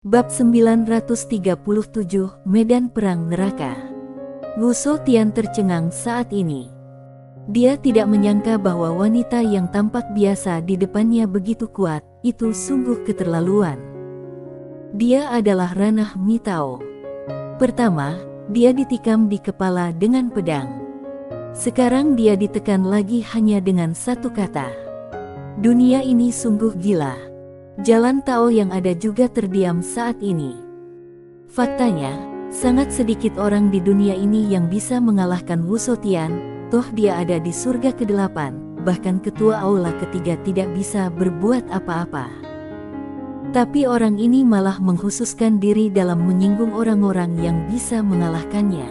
Bab 937 Medan Perang Neraka. Wu Tian tercengang saat ini. Dia tidak menyangka bahwa wanita yang tampak biasa di depannya begitu kuat, itu sungguh keterlaluan. Dia adalah Ranah Mitao. Pertama, dia ditikam di kepala dengan pedang. Sekarang dia ditekan lagi hanya dengan satu kata. Dunia ini sungguh gila. Jalan Tao yang ada juga terdiam saat ini. Faktanya, sangat sedikit orang di dunia ini yang bisa mengalahkan Wu Tian, toh dia ada di surga ke-8, bahkan ketua aula ketiga tidak bisa berbuat apa-apa. Tapi orang ini malah mengkhususkan diri dalam menyinggung orang-orang yang bisa mengalahkannya.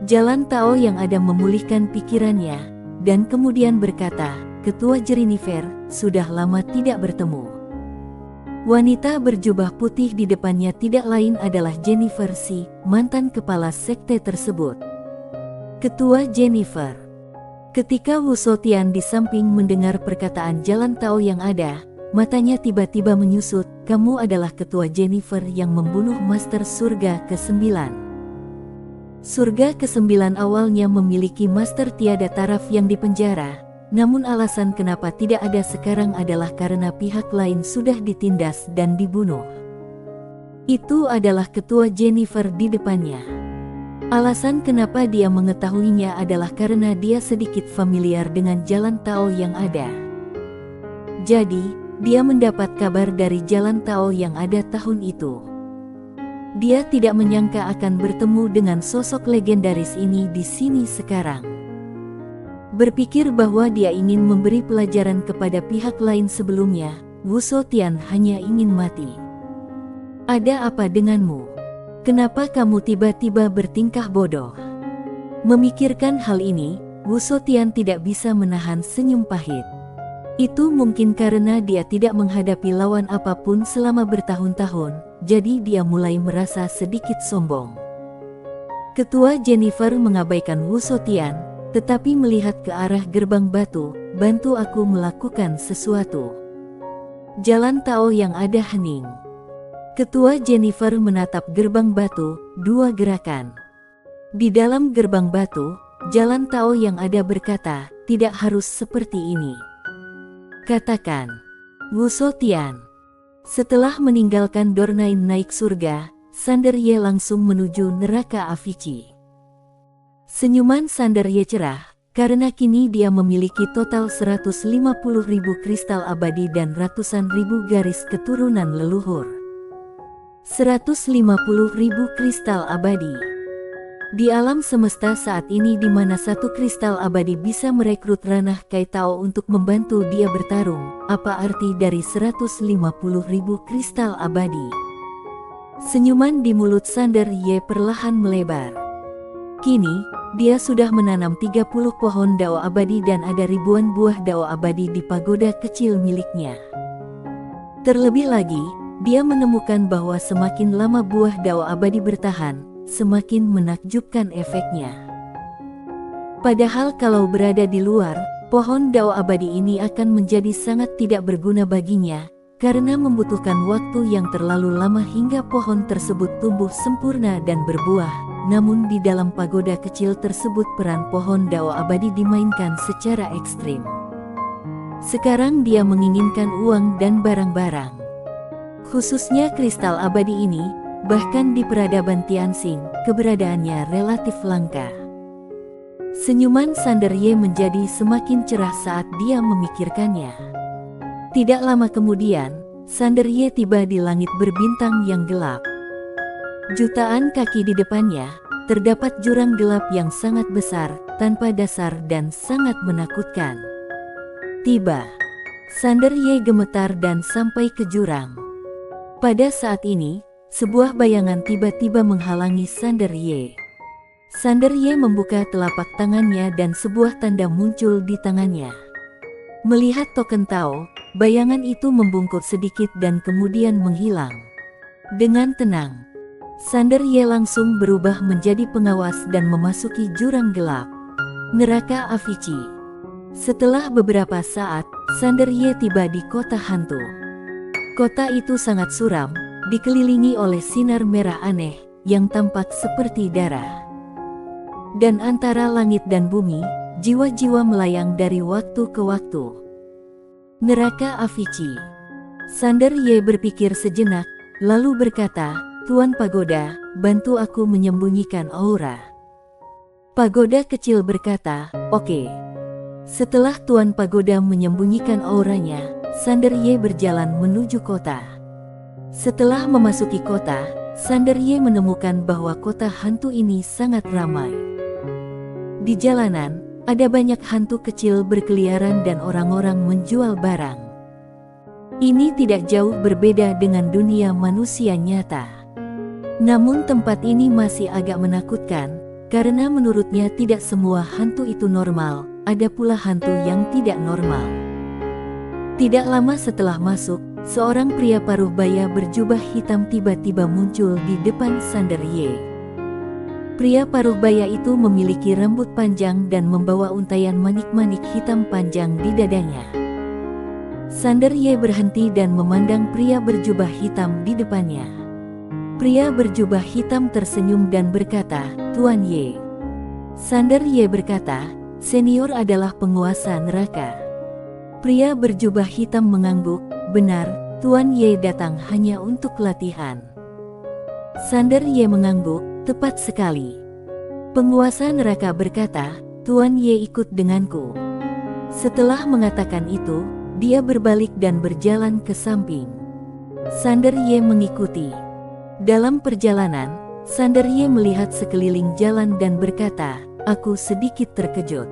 Jalan Tao yang ada memulihkan pikirannya, dan kemudian berkata, "Ketua Jennifer, sudah lama tidak bertemu." Wanita berjubah putih di depannya tidak lain adalah Jennifer Si, mantan kepala sekte tersebut. Ketua Jennifer. Ketika Wu Tian di samping mendengar perkataan Jalan Tao yang ada, matanya tiba-tiba menyusut, "Kamu adalah ketua Jennifer yang membunuh Master Surga ke-9. Surga ke-9 awalnya memiliki Master tiada taraf yang dipenjara. Namun alasan kenapa tidak ada sekarang adalah karena pihak lain sudah ditindas dan dibunuh." Itu adalah ketua Jennifer di depannya. Alasan kenapa dia mengetahuinya adalah karena dia sedikit familiar dengan Jalan Tao yang ada. Jadi, dia mendapat kabar dari Jalan Tao yang ada tahun itu. Dia tidak menyangka akan bertemu dengan sosok legendaris ini di sini sekarang. Berpikir bahwa dia ingin memberi pelajaran kepada pihak lain sebelumnya, Wu Tian hanya ingin mati. "Ada apa denganmu? Kenapa kamu tiba-tiba bertingkah bodoh?" Memikirkan hal ini, Wu Tian tidak bisa menahan senyum pahit. Itu mungkin karena dia tidak menghadapi lawan apapun selama bertahun-tahun, jadi dia mulai merasa sedikit sombong. Ketua Jennifer mengabaikan Wu Tian, tetapi melihat ke arah gerbang batu, "Bantu aku melakukan sesuatu." Jalan Tao yang ada hening. Ketua Jennifer menatap gerbang batu, 2 gerakan. Di dalam gerbang batu, Jalan Tao yang ada berkata, "Tidak harus seperti ini. Katakan." Wu Tian. Setelah meninggalkan Dornain naik surga, Sander Ye langsung menuju neraka Avici. Senyuman Sander Ye cerah, karena kini dia memiliki total 150.000 kristal abadi dan ratusan ribu garis keturunan leluhur. 150.000 kristal abadi. Di alam semesta saat ini di mana satu kristal abadi bisa merekrut Ranah Kai Tao untuk membantu dia bertarung, apa arti dari 150.000 kristal abadi? Senyuman di mulut Sander Ye perlahan melebar. Kini, dia sudah menanam 30 pohon dao abadi dan ada ribuan buah dao abadi di pagoda kecil miliknya. Terlebih lagi, dia menemukan bahwa semakin lama buah dao abadi bertahan, semakin menakjubkan efeknya. Padahal kalau berada di luar, pohon dao abadi ini akan menjadi sangat tidak berguna baginya, karena membutuhkan waktu yang terlalu lama hingga pohon tersebut tumbuh sempurna dan berbuah. Namun di dalam pagoda kecil tersebut peran pohon dao abadi dimainkan secara ekstrim. Sekarang dia menginginkan uang dan barang-barang. Khususnya kristal abadi ini, bahkan di peradaban Tianxing, keberadaannya relatif langka. Senyuman Sander Ye menjadi semakin cerah saat dia memikirkannya. Tidak lama kemudian, Sander Ye tiba di langit berbintang yang gelap. Jutaan kaki di depannya, terdapat jurang gelap yang sangat besar, tanpa dasar dan sangat menakutkan. Tiba, Sander Ye gemetar dan sampai ke jurang. Pada saat ini, sebuah bayangan tiba-tiba menghalangi Sander Ye. Sander Ye membuka telapak tangannya dan sebuah tanda muncul di tangannya. Melihat token Tao, bayangan itu membungkuk sedikit dan kemudian menghilang. Dengan tenang, Sander Ye langsung berubah menjadi pengawas dan memasuki jurang gelap. Neraka Avici. Setelah beberapa saat, Sander Ye tiba di kota hantu. Kota itu sangat suram, dikelilingi oleh sinar merah aneh yang tampak seperti darah. Dan antara langit dan bumi, jiwa-jiwa melayang dari waktu ke waktu. Neraka Avicii. Sander Ye berpikir sejenak, lalu berkata, "Tuan Pagoda, bantu aku menyembunyikan aura." Pagoda kecil berkata, "Oke." Setelah Tuan Pagoda menyembunyikan auranya, Sander Ye berjalan menuju kota. Setelah memasuki kota, Sander Ye menemukan bahwa kota hantu ini sangat ramai. Di jalanan, ada banyak hantu kecil berkeliaran dan orang-orang menjual barang. Ini tidak jauh berbeda dengan dunia manusia nyata. Namun tempat ini masih agak menakutkan, karena menurutnya tidak semua hantu itu normal, ada pula hantu yang tidak normal. Tidak lama setelah masuk, seorang pria paruh baya berjubah hitam tiba-tiba muncul di depan Sander Ye. Pria paruh baya itu memiliki rambut panjang dan membawa untaian manik-manik hitam panjang di dadanya. Sander Ye berhenti dan memandang pria berjubah hitam di depannya. Pria berjubah hitam tersenyum dan berkata, "Tuan Ye." Sander Ye berkata, "Senior adalah penguasa neraka." Pria berjubah hitam mengangguk, "Benar, Tuan Ye datang hanya untuk latihan." Sander Ye mengangguk, "Tepat sekali." Penguasa neraka berkata, "Tuan Ye ikut denganku." Setelah mengatakan itu, dia berbalik dan berjalan ke samping. Sander Ye mengikuti. Dalam perjalanan, Sander Ye melihat sekeliling jalan dan berkata, "Aku sedikit terkejut."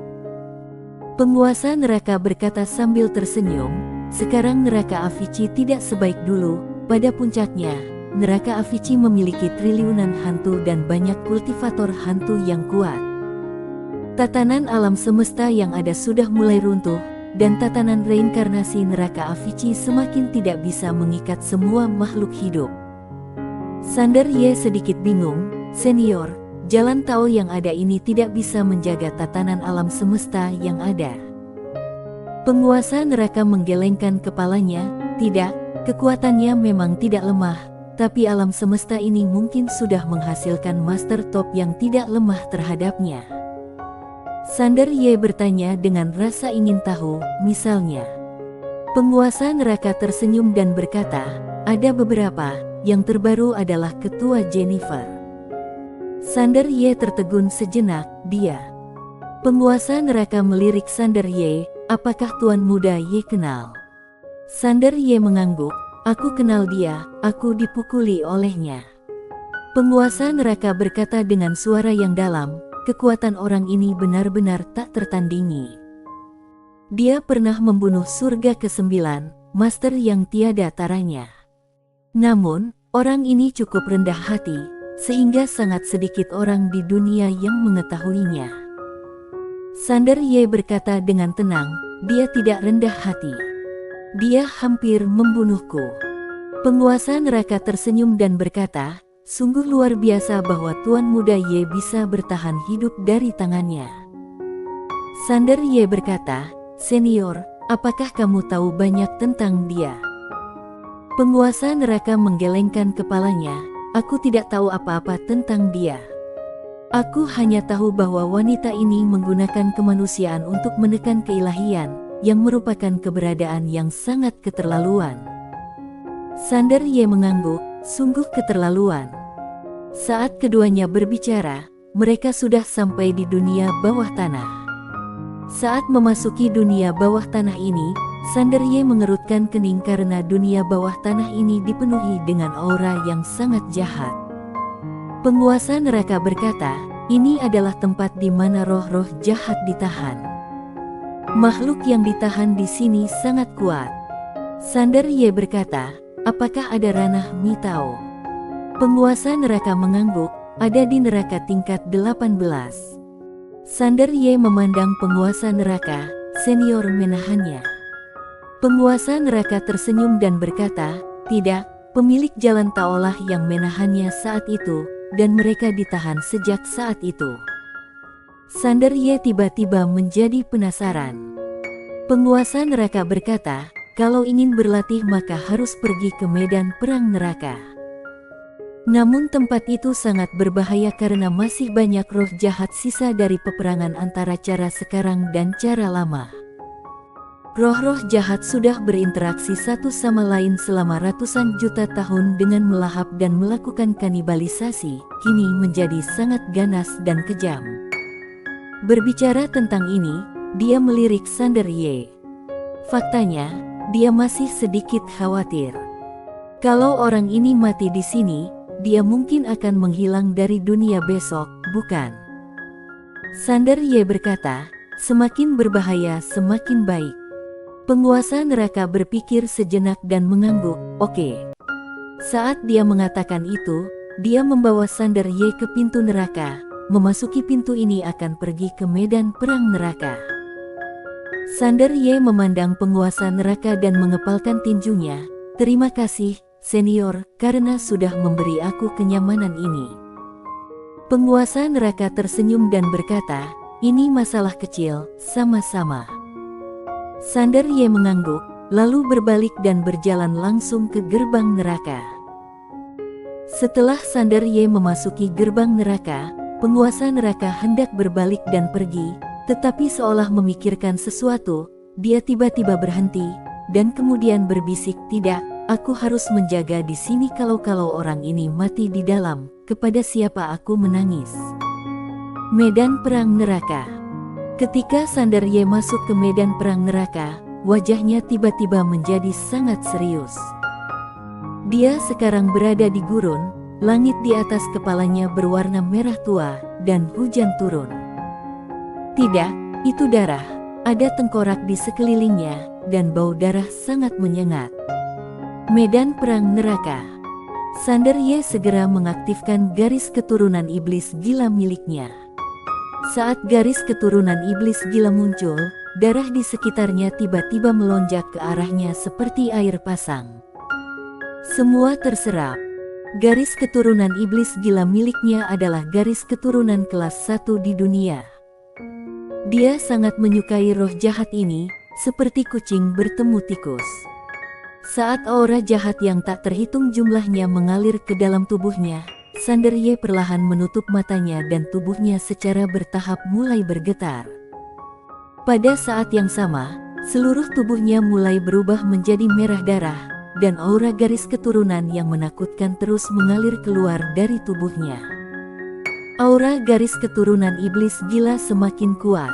Penguasa neraka berkata sambil tersenyum, "Sekarang neraka Avicii tidak sebaik dulu. Pada puncaknya, neraka Avicii memiliki triliunan hantu dan banyak kultivator hantu yang kuat. Tatanan alam semesta yang ada sudah mulai runtuh, dan tatanan reinkarnasi neraka Avicii semakin tidak bisa mengikat semua makhluk hidup." Sander Ye sedikit bingung, "Senior, jalan tol yang ada ini tidak bisa menjaga tatanan alam semesta yang ada." Penguasa neraka menggelengkan kepalanya, "Tidak, kekuatannya memang tidak lemah, tapi alam semesta ini mungkin sudah menghasilkan master top yang tidak lemah terhadapnya." Sander Ye bertanya dengan rasa ingin tahu, "Misalnya?" Penguasa neraka tersenyum dan berkata, "Ada beberapa, yang terbaru adalah Ketua Jennifer." Sander Ye tertegun sejenak, "Dia?" Penguasa neraka melirik Sander Ye, "Apakah Tuan Muda Ye kenal?" Sander Ye mengangguk, "Aku kenal dia, aku dipukuli olehnya." Penguasa neraka berkata dengan suara yang dalam, "Kekuatan orang ini benar-benar tak tertandingi. Dia pernah membunuh surga ke-9, master yang tiada taranya. Namun, orang ini cukup rendah hati, sehingga sangat sedikit orang di dunia yang mengetahuinya." Sander Ye berkata dengan tenang, "Dia tidak rendah hati. Dia hampir membunuhku." Penguasa neraka tersenyum dan berkata, "Sungguh luar biasa bahwa Tuan Muda Ye bisa bertahan hidup dari tangannya." Sander Ye berkata, "Senior, apakah kamu tahu banyak tentang dia?" Penguasa neraka menggelengkan kepalanya, "Aku tidak tahu apa-apa tentang dia. Aku hanya tahu bahwa wanita ini menggunakan kemanusiaan untuk menekan keilahian, yang merupakan keberadaan yang sangat keterlaluan." Sander Ye mengangguk, "Sungguh keterlaluan." Saat keduanya berbicara, mereka sudah sampai di dunia bawah tanah. Saat memasuki dunia bawah tanah ini, Sander Ye mengerutkan kening karena dunia bawah tanah ini dipenuhi dengan aura yang sangat jahat. Penguasa neraka berkata, "Ini adalah tempat di mana roh-roh jahat ditahan. Makhluk yang ditahan di sini sangat kuat." Sander Ye berkata, "Apakah ada ranah Mitao?" Penguasa neraka mengangguk, "Ada di neraka tingkat 18. Sander Ye memandang penguasa neraka, "Senior menahannya." Penguasa neraka tersenyum dan berkata, "Tidak, pemilik jalan taolah yang menahannya saat itu, dan mereka ditahan sejak saat itu." Sander Ye tiba-tiba menjadi penasaran. Penguasa neraka berkata, "Kalau ingin berlatih maka harus pergi ke medan perang neraka." Namun tempat itu sangat berbahaya karena masih banyak roh jahat sisa dari peperangan antara cara sekarang dan cara lama. Roh-roh jahat sudah berinteraksi satu sama lain selama ratusan juta tahun dengan melahap dan melakukan kanibalisasi, kini menjadi sangat ganas dan kejam. Berbicara tentang ini, dia melirik Sander Ye. Faktanya, dia masih sedikit khawatir. Kalau orang ini mati di sini, dia mungkin akan menghilang dari dunia besok, bukan? Sander Ye berkata, semakin berbahaya semakin baik. Penguasa neraka berpikir sejenak dan mengangguk, oke. Saat dia mengatakan itu, dia membawa Sander Ye ke pintu neraka. Memasuki pintu ini akan pergi ke medan perang neraka. Sander Ye memandang penguasa neraka dan mengepalkan tinjunya. Terima kasih, senior, karena sudah memberi aku kenyamanan ini. Penguasa neraka tersenyum dan berkata, ini masalah kecil, sama-sama. Sander Ye mengangguk, lalu berbalik dan berjalan langsung ke gerbang neraka. Setelah Sander Ye memasuki gerbang neraka, penguasa neraka hendak berbalik dan pergi, tetapi seolah memikirkan sesuatu, dia tiba-tiba berhenti, dan kemudian berbisik, tidak, aku harus menjaga di sini kalau orang ini mati di dalam, kepada siapa aku menangis. Medan perang neraka. Ketika Sander Ye masuk ke medan perang neraka, wajahnya tiba-tiba menjadi sangat serius. Dia sekarang berada di gurun, langit di atas kepalanya berwarna merah tua, dan hujan turun. Tidak, itu darah, ada tengkorak di sekelilingnya, dan bau darah sangat menyengat. Medan perang neraka. Sander Ye segera mengaktifkan garis keturunan iblis gila miliknya. Saat garis keturunan iblis gila muncul, darah di sekitarnya tiba-tiba melonjak ke arahnya seperti air pasang. Semua terserap. Garis keturunan iblis gila miliknya adalah garis keturunan kelas 1 di dunia. Dia sangat menyukai roh jahat ini, seperti kucing bertemu tikus. Saat aura jahat yang tak terhitung jumlahnya mengalir ke dalam tubuhnya, Sander Ye perlahan menutup matanya dan tubuhnya secara bertahap mulai bergetar. Pada saat yang sama, seluruh tubuhnya mulai berubah menjadi merah darah, dan aura garis keturunan yang menakutkan terus mengalir keluar dari tubuhnya. Aura garis keturunan iblis gila semakin kuat.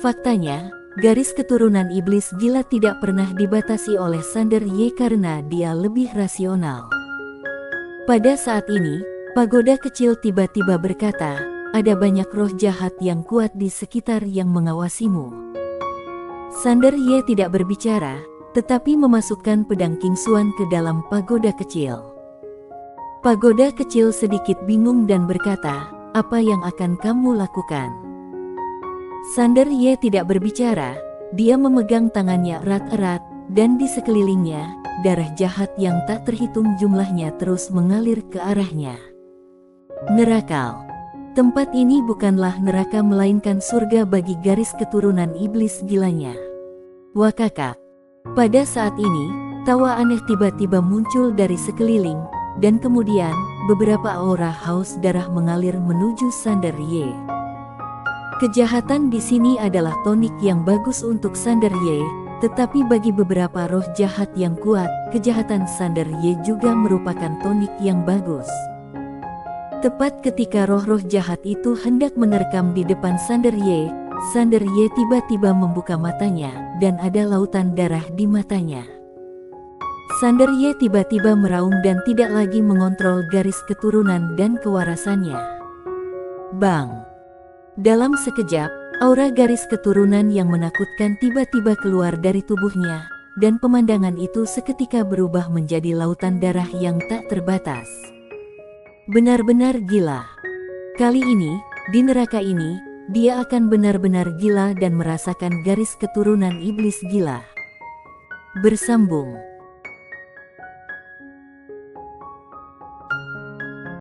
Faktanya, garis keturunan iblis gila tidak pernah dibatasi oleh Sander Ye karena dia lebih rasional. Pada saat ini, pagoda kecil tiba-tiba berkata, ada banyak roh jahat yang kuat di sekitar yang mengawasimu. Sander Ye tidak berbicara, tetapi memasukkan pedang King Xuan ke dalam pagoda kecil. Pagoda kecil sedikit bingung dan berkata, apa yang akan kamu lakukan? Sander Ye tidak berbicara, dia memegang tangannya erat-erat, dan di sekelilingnya, darah jahat yang tak terhitung jumlahnya terus mengalir ke arahnya. Neraka. Tempat ini bukanlah neraka melainkan surga bagi garis keturunan iblis gilanya. Wakakak. Pada saat ini, tawa aneh tiba-tiba muncul dari sekeliling, dan kemudian, beberapa aura haus darah mengalir menuju Sander Ye. Kejahatan di sini adalah tonik yang bagus untuk Sander Ye, tetapi bagi beberapa roh jahat yang kuat, kejahatan Sander Ye juga merupakan tonik yang bagus. Tepat ketika roh-roh jahat itu hendak menerkam di depan Sander Ye tiba-tiba membuka matanya, dan ada lautan darah di matanya. Sander Ye tiba-tiba meraung dan tidak lagi mengontrol garis keturunan dan kewarasannya. Bang! Dalam sekejap, aura garis keturunan yang menakutkan tiba-tiba keluar dari tubuhnya, dan pemandangan itu seketika berubah menjadi lautan darah yang tak terbatas. Benar-benar gila. Kali ini, di neraka ini, dia akan benar-benar gila dan merasakan garis keturunan iblis gila. Bersambung.